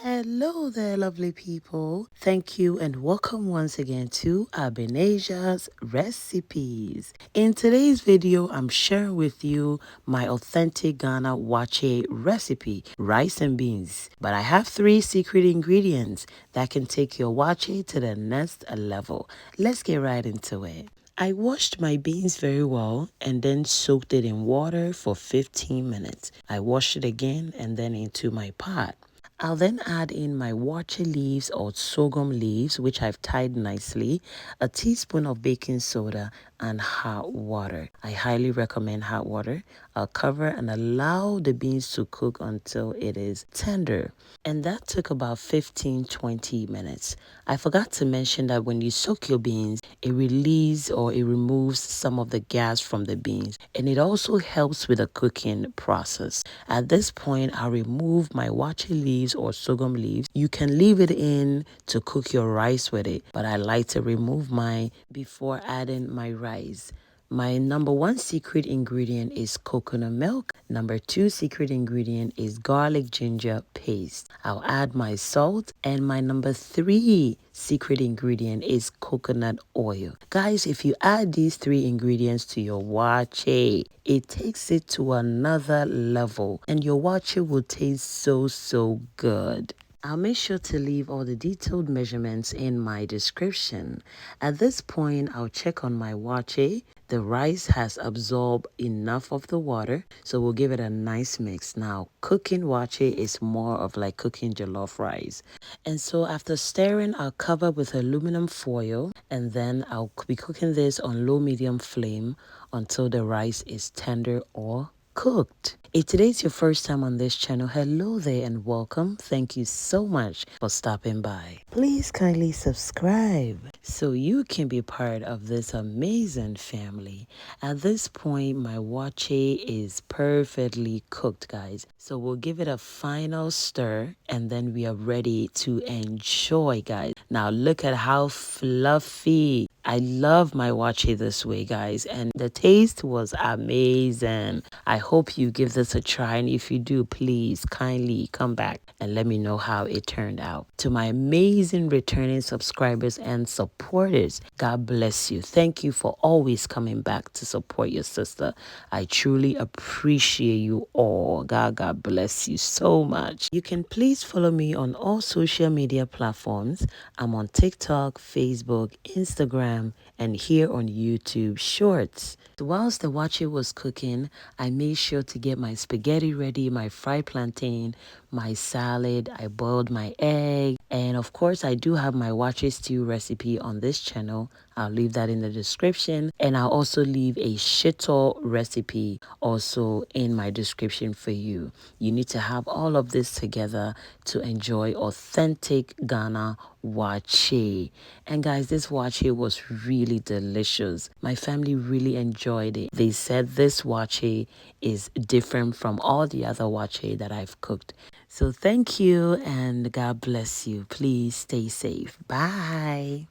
Hello there, lovely people. Thank you and welcome once again to Abinasia's Recipes. In today's video, I'm sharing with you my authentic Ghana Waakye recipe, rice and beans. But I have 3 secret ingredients that can take your Waakye to the next level. Let's get right into it. I washed my beans very well and then soaked it in water for 15 minutes. I washed it again and then into my pot. I'll then add in my waakye leaves or sorghum leaves, which I've tied nicely, a teaspoon of baking soda, and hot water. I highly recommend hot water. I'll cover and allow the beans to cook until it is tender. And that took about 15-20 minutes. I forgot to mention that when you soak your beans, it removes some of the gas from the beans. And it also helps with the cooking process. At this point, I'll remove my waakye leaves or sorghum leaves. You can leave it in to cook your rice with it, but I like to remove mine before adding my rice. My number 1 secret ingredient is coconut milk. Number 2 secret ingredient is garlic ginger paste. I'll add my salt. And my number 3 secret ingredient is coconut oil. Guys, if you add these 3 ingredients to your waakye, it takes it to another level. And your waakye will taste so good. I'll make sure to leave all the detailed measurements in my description. At this point, I'll check on my waakye. The rice has absorbed enough of the water, so we'll give it a nice mix. Now, cooking waakye is more of like cooking jollof rice. And so after stirring, I'll cover with aluminum foil, and then I'll be cooking this on low-medium flame until the rice is tender or cooked. If today's your first time on this channel, hello there and welcome. Thank you so much for stopping by. Please kindly subscribe so you can be part of this amazing family. At this point, my waakye is perfectly cooked, guys. So we'll give it a final stir and then we are ready to enjoy, guys. Now look at how fluffy. I love my waakye this way, guys, and the taste was amazing. I hope you give this a try, and if you do, please kindly come back and let me know how it turned out. To my amazing returning subscribers and supporters, God bless you. Thank you for always coming back to support your sister. I truly appreciate you all. God bless you so much. You can please follow me on all social media platforms. I'm on TikTok, Facebook, Instagram, and here on YouTube Shorts. Whilst the waakye was cooking, I made sure to get my spaghetti ready, my fried plantain, my salad. I boiled my egg, and of course I do have my waakye stew recipe on this channel. I'll leave that in the description, and I'll also leave a Shito recipe also in my description for you. You need to have all of this together to enjoy authentic Ghana waakye. And guys, this waakye was really delicious. My family really enjoyed it. They said this waakye is different from all the other waakye that I've cooked. So thank you and God bless you. Please stay safe. Bye.